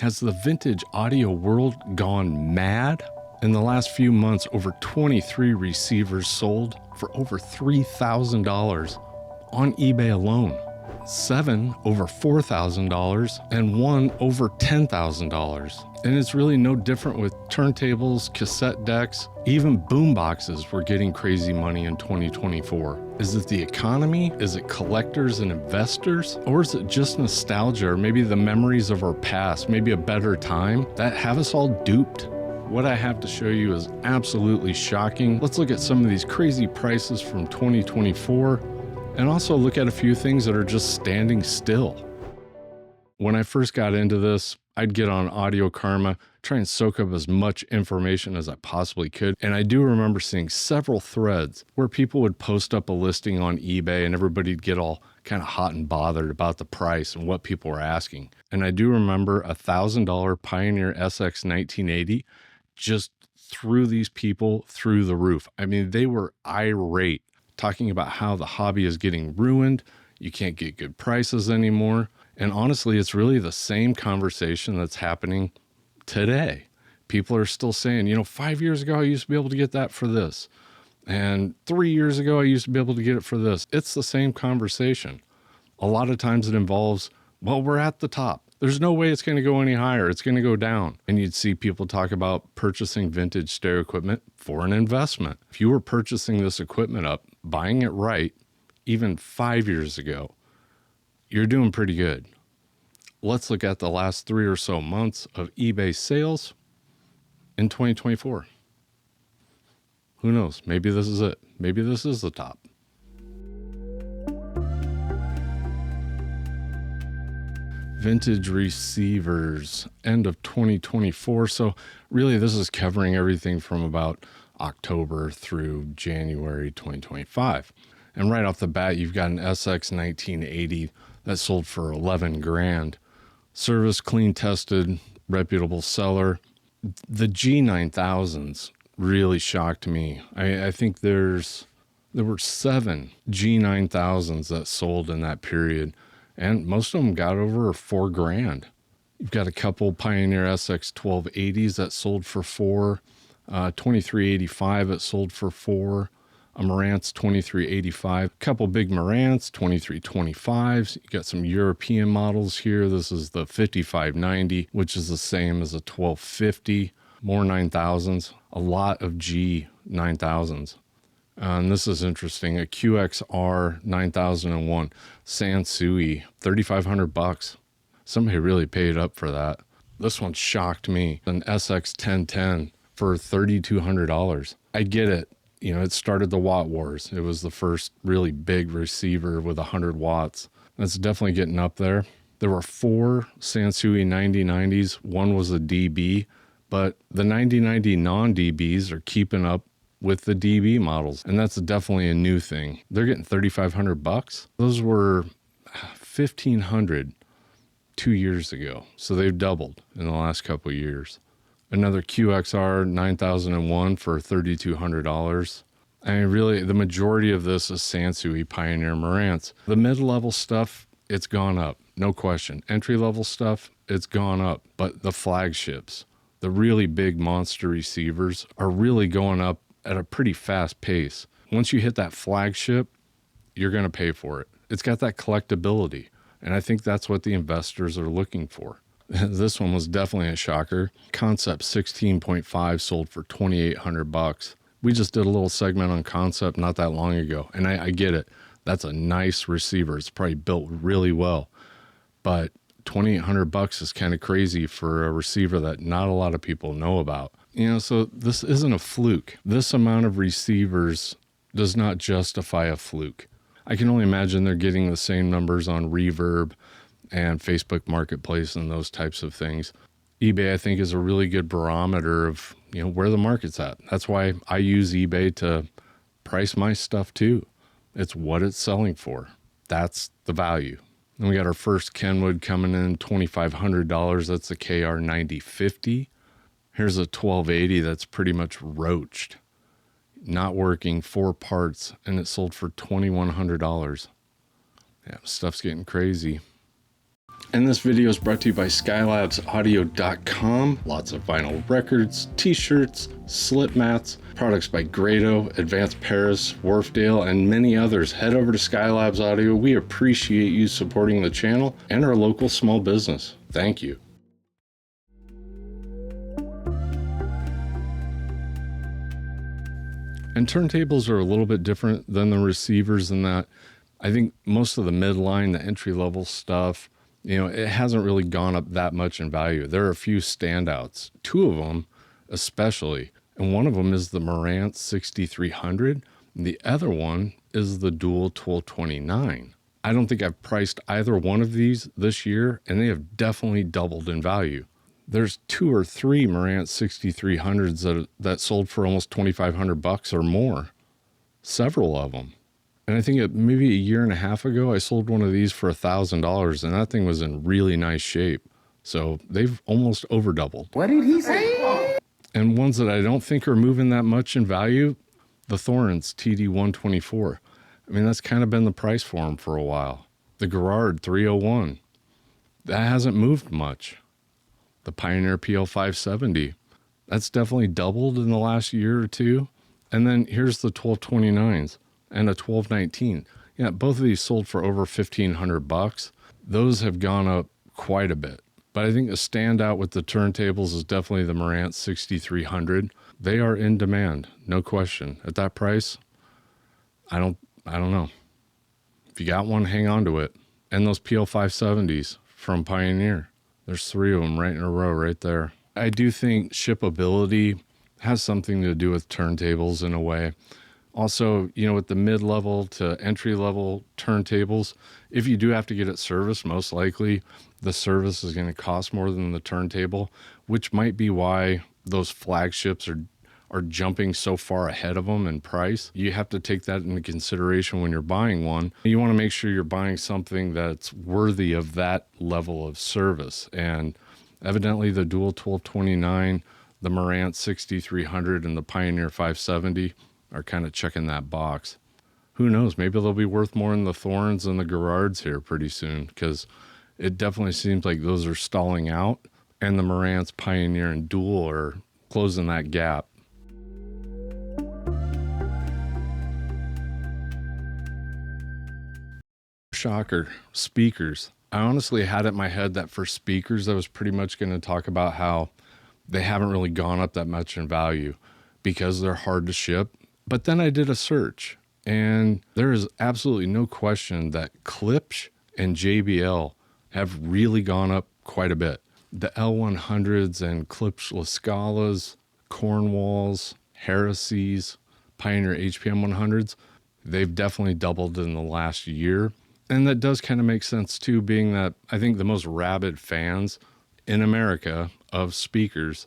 Has the vintage audio world gone mad? In the last few months, over 23 receivers sold for over $3,000 on eBay alone. 7 over $4,000 and 1 over $10,000. And it's really no different with turntables, cassette decks, even boomboxes were getting crazy money in 2024. Is it the economy? Is it collectors and investors? Or is it just nostalgia, or maybe the memories of our past, maybe a better time that have us all duped? What I have to show you is absolutely shocking. Let's look at some of these crazy prices from 2024 and also look at a few things that are just standing still. When I first got into this, I'd get on Audio Karma, try and soak up as much information as I possibly could. And I do remember seeing several threads where people would post up a listing on eBay and everybody'd get all kind of hot and bothered about the price and what people were asking. And I do remember a $1,000 Pioneer SX 1980 just threw these people through the roof. I mean, they were irate, talking about how the hobby is getting ruined. You can't get good prices anymore. And honestly, it's really the same conversation that's happening today. People are still saying, 5 years ago, I used to be able to get that for this. And 3 years ago, I used to be able to get it for this. It's the same conversation. A lot of times it involves, well, we're at the top. There's no way it's going to go any higher. It's going to go down. And you'd see people talk about purchasing vintage stereo equipment for an investment. If you were purchasing this equipment up, buying it right, even 5 years ago, you're doing pretty good. Let's look at the last 3 or so months of eBay sales in 2024. Who knows? Maybe this is it. Maybe this is the top. Vintage receivers, end of 2024. So really this is covering everything from about October through January 2025. And right off the bat, you've got an SX 1980 that sold for 11 grand. Service, clean, tested, reputable seller. The G9000s really shocked me. I think there were 7 G9000s that sold in that period, and most of them got over 4 grand. You've got a couple Pioneer SX 1280s that sold for 4, 2385 that sold for 4, a Marantz 2385, a couple big Marantz 2325s. You got some European models here. This is the 5590, which is the same as a 1250. More 9000s, a lot of G9000s. And this is interesting. A QXR 9001 Sansui, $3,500. Somebody really paid up for that. This one shocked me. An SX 1010 for $3,200. I get it. It started the watt wars. It was the first really big receiver with 100 watts. That's definitely getting up there. There were 4 Sansui 9090s. One was a DB, but the 9090 non-DBs are keeping up with the DB models, and that's definitely a new thing. They're getting $3,500. Those were $1,500 2 years ago, so they've doubled in the last couple of years. Another QXR 9001 for $3,200. I mean, really, the majority of this is Sansui, Pioneer, Marantz. The mid-level stuff, it's gone up, no question. Entry-level stuff, it's gone up. But the flagships, the really big monster receivers, are really going up at a pretty fast pace. Once you hit that flagship, you're going to pay for it. It's got that collectibility, and I think that's what the investors are looking for. This one was definitely a shocker. Concept 16.5 sold for $2,800. We just did a little segment on Concept not that long ago, and I get it. That's a nice receiver. It's probably built really well, but $2,800 is kind of crazy for a receiver that not a lot of people know about. So this isn't a fluke. This amount of receivers does not justify a fluke. I can only imagine they're getting the same numbers on Reverb and Facebook Marketplace and those types of things. eBay, I think, is a really good barometer of, where the market's at. That's why I use eBay to price my stuff too. It's what it's selling for. That's the value. And we got our first Kenwood coming in, $2,500. That's the KR 9050. Here's a 1280 that's pretty much roached, not working, 4 parts, and it sold for $2,100. Yeah, stuff's getting crazy. And this video is brought to you by skylabsaudio.com. Lots of vinyl records, t-shirts, slip mats, products by Grado, Advanced Paris, Wharfdale, and many others. Head over to Skylabs Audio. We appreciate you supporting the channel and our local small business. Thank you. And turntables are a little bit different than the receivers in that I think most of the midline, the entry-level stuff, it hasn't really gone up that much in value. There are a few standouts, two of them especially, and one of them is the Marantz 6300, and the other one is the Dual 1229. I don't think I've priced either one of these this year, and they have definitely doubled in value. There's 2 or 3 Marantz 6300s that sold for almost $2,500 or more, several of them. And I think maybe a year and a half ago, I sold one of these for $1,000, and that thing was in really nice shape. So they've almost over doubled. What did he say? And ones that I don't think are moving that much in value, the Thorens TD124. I mean, that's kind of been the price for them for a while. The Gerard 301, that hasn't moved much. The Pioneer PL570, that's definitely doubled in the last year or two. And then here's the 1229s. And a 1219. Yeah, both of these sold for over $1,500. Those have gone up quite a bit. But I think the standout with the turntables is definitely the Marantz 6300. They are in demand, no question. At that price, I don't know. If you got one, hang on to it. And those PL570s from Pioneer. There's 3 of them right in a row right there. I do think shippability has something to do with turntables in a way. Also, with the mid-level to entry-level turntables, if you do have to get it serviced, most likely the service is going to cost more than the turntable, which might be why those flagships are jumping so far ahead of them in price. You have to take that into consideration when you're buying one. You want to make sure you're buying something that's worthy of that level of service. And evidently the Dual 1229, the Marantz 6300, and the Pioneer 570 are kind of checking that box. Who knows? Maybe they'll be worth more than the Thorns and the Gerards here pretty soon, because it definitely seems like those are stalling out, and the Marantz, Pioneer, and Dual are closing that gap. Shocker, speakers. I honestly had it in my head that for speakers, I was pretty much going to talk about how they haven't really gone up that much in value because they're hard to ship. But then I did a search, and there is absolutely no question that Klipsch and JBL have really gone up quite a bit. The L100s and Klipsch La Scalas, Cornwalls, Heresies, Pioneer HPM 100s, they've definitely doubled in the last year. And that does kind of make sense too, being that I think the most rabid fans in America of speakers,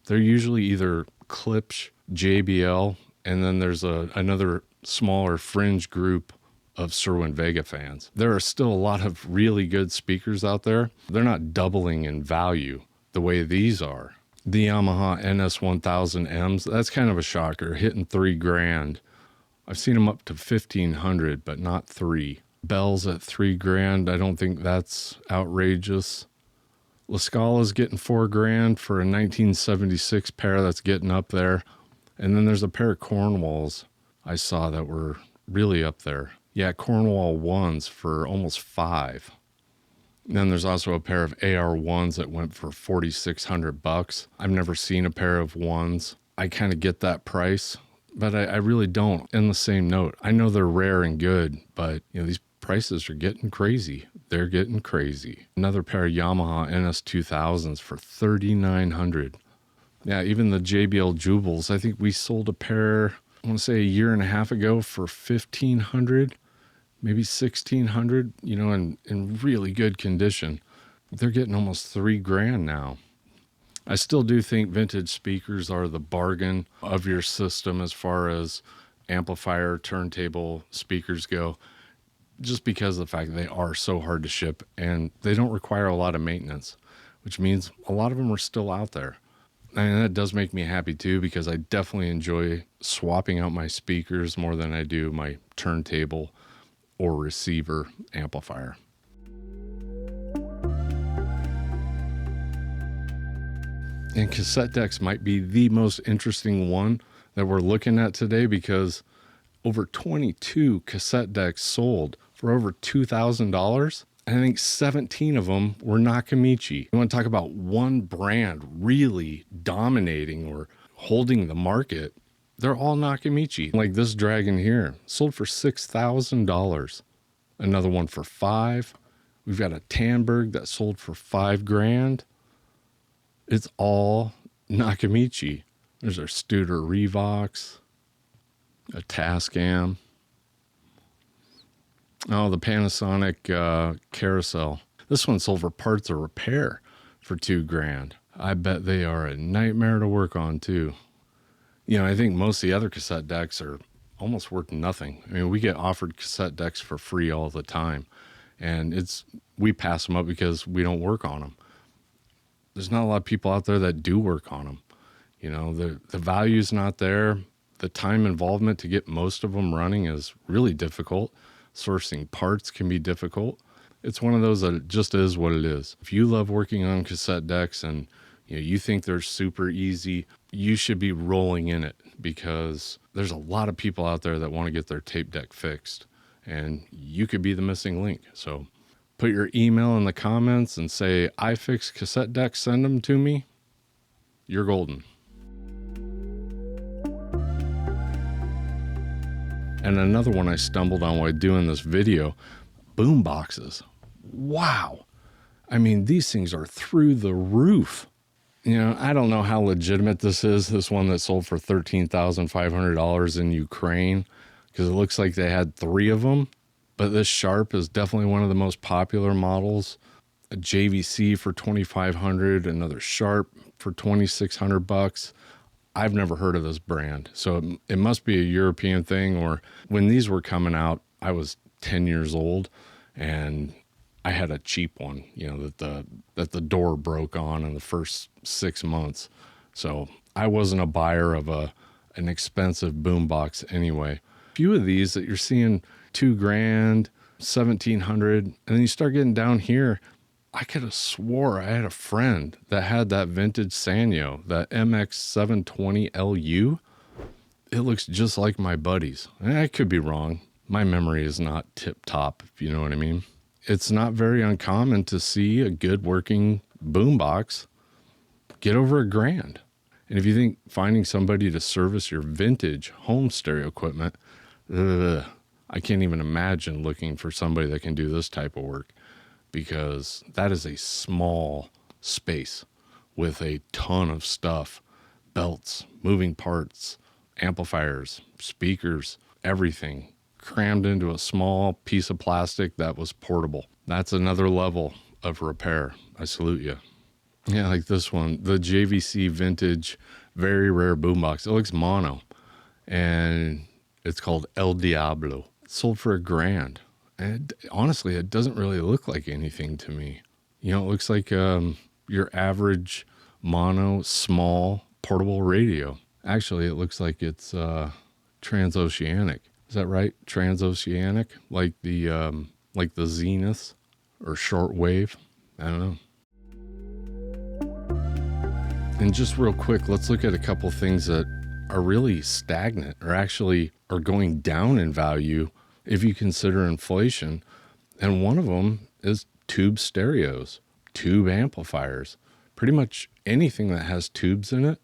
they're usually either Klipsch, JBL, and then there's another smaller fringe group of Cerwin Vega fans. There are still a lot of really good speakers out there. They're not doubling in value the way these are. The Yamaha NS-1000Ms, that's kind of a shocker, hitting $3,000. I've seen them up to $1,500, but not $3,000. Bell's at $3,000. I don't think that's outrageous. La Scala's getting $4,000 for a 1976 pair that's getting up there. And then there's a pair of Cornwalls I saw that were really up there. Yeah, Cornwall 1s for almost $5,000. And then there's also a pair of AR1s that went for $4,600. I've never seen a pair of 1s. I kind of get that price, but I really don't. In the same note, I know they're rare and good, but these prices are getting crazy. They're getting crazy. Another pair of Yamaha NS-1000s for $3,900. Yeah, even the JBL Jubals, I think we sold a pair, I want to say a year and a half ago for $1,500, maybe $1,600, in really good condition. They're getting almost $3,000 now. I still do think vintage speakers are the bargain of your system as far as amplifier, turntable speakers go, just because of the fact that they are so hard to ship and they don't require a lot of maintenance, which means a lot of them are still out there. And that does make me happy too, because I definitely enjoy swapping out my speakers more than I do my turntable or receiver amplifier. And cassette decks might be the most interesting one that we're looking at today, because over 22 cassette decks sold for over $2,000. I think 17 of them were Nakamichi. You want to talk about one brand really dominating or holding the market? They're all Nakamichi. Like this Dragon here, sold for $6,000. Another one for $5,000. We've got a Tandberg that sold for $5,000. It's all Nakamichi. There's our Studer Revox, a Tascam. Oh, the Panasonic Carousel. This one sold for parts or repair for $2,000. I bet they are a nightmare to work on too. You know, I think most of the other cassette decks are almost worth nothing. I mean, we get offered cassette decks for free all the time, and we pass them up because we don't work on them. There's not a lot of people out there that do work on them. You know, the value's not there. The time involvement to get most of them running is really difficult. Sourcing parts can be difficult. It's one of those that it just is what it is. If you love working on cassette decks and you think they're super easy, you should be rolling in it, because there's a lot of people out there that want to get their tape deck fixed, and you could be the missing link. So put your email in the comments and say, I fix cassette decks, send them to me. You're golden. And another one I stumbled on while doing this video, boomboxes. Wow. I mean, these things are through the roof. You know, I don't know how legitimate this is. This one that sold for $13,500 in Ukraine, because it looks like they had 3 of them. But this Sharp is definitely one of the most popular models. A JVC for $2,500, another Sharp for $2,600. I've never heard of this brand, so it must be a European thing. Or when these were coming out, I was 10 years old, and I had a cheap one, that the door broke on in the first 6 months. So I wasn't a buyer of an expensive boombox anyway. A few of these that you're seeing $2,000, $1,700, and then you start getting down here. I could have swore I had a friend that had that vintage Sanyo, that MX720LU. It looks just like my buddy's. I could be wrong. My memory is not tip top, if you know what I mean. It's not very uncommon to see a good working boombox get over $1,000. And if you think finding somebody to service your vintage home stereo equipment, I can't even imagine looking for somebody that can do this type of work, because that is a small space with a ton of stuff, belts, moving parts, amplifiers, speakers, everything crammed into a small piece of plastic that was portable. That's another level of repair. I salute you. Yeah, like this one, the JVC vintage, very rare boombox. It looks mono, and it's called El Diablo. It sold for $1,000. And honestly, it doesn't really look like anything to me. It looks like your average mono, small, portable radio. Actually, it looks like it's transoceanic. Is that right? Transoceanic, like the Zenith or shortwave. I don't know. And just real quick, let's look at a couple things that are really stagnant, or actually are going down in value if you consider inflation. And one of them is tube stereos, tube amplifiers. Pretty much anything that has tubes in it,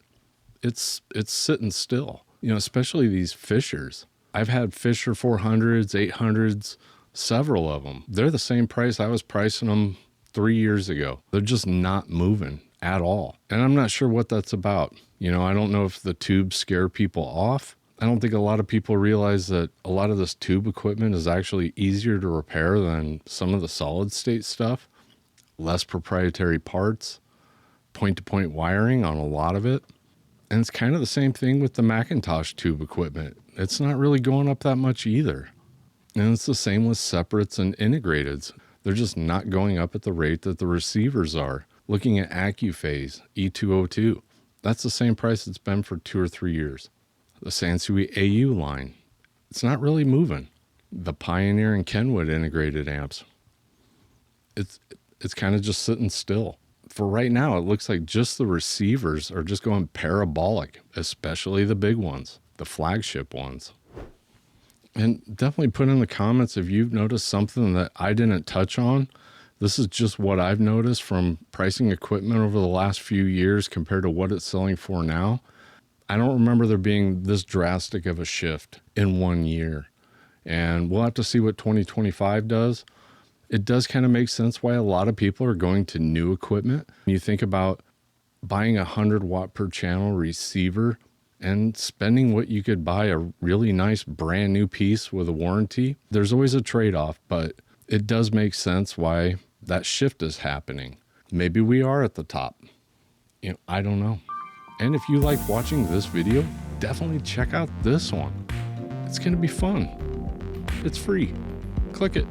it's sitting still. Especially these Fishers. I've had Fisher 400s, 800s, several of them. They're the same price I was pricing them 3 years ago. They're just not moving at all. And I'm not sure what that's about. I don't know if the tubes scare people off. I don't think a lot of people realize that a lot of this tube equipment is actually easier to repair than some of the solid state stuff. Less proprietary parts, point-to-point wiring on a lot of it. And it's kind of the same thing with the Macintosh tube equipment. It's not really going up that much either. And it's the same with separates and integrateds. They're just not going up at the rate that the receivers are. Looking at AccuPhase E202, that's the same price it's been for 2 or 3 years. The Sansui AU line, it's not really moving. The Pioneer and Kenwood integrated amps, it's kind of just sitting still. for right now, it looks like just the receivers are just going parabolic, especially the big ones, the flagship ones. And definitely put in the comments if you've noticed something that I didn't touch on. This is just what I've noticed from pricing equipment over the last few years compared to what it's selling for now. I don't remember there being this drastic of a shift in 1 year. And we'll have to see what 2025 does. It does kind of make sense why a lot of people are going to new equipment. You think about buying a 100 watt per channel receiver and spending what you could buy a really nice brand new piece with a warranty. There's always a trade-off, but it does make sense why that shift is happening. Maybe we are at the top. I don't know. And if you like watching this video, definitely check out this one. It's going to be fun. It's free. Click it.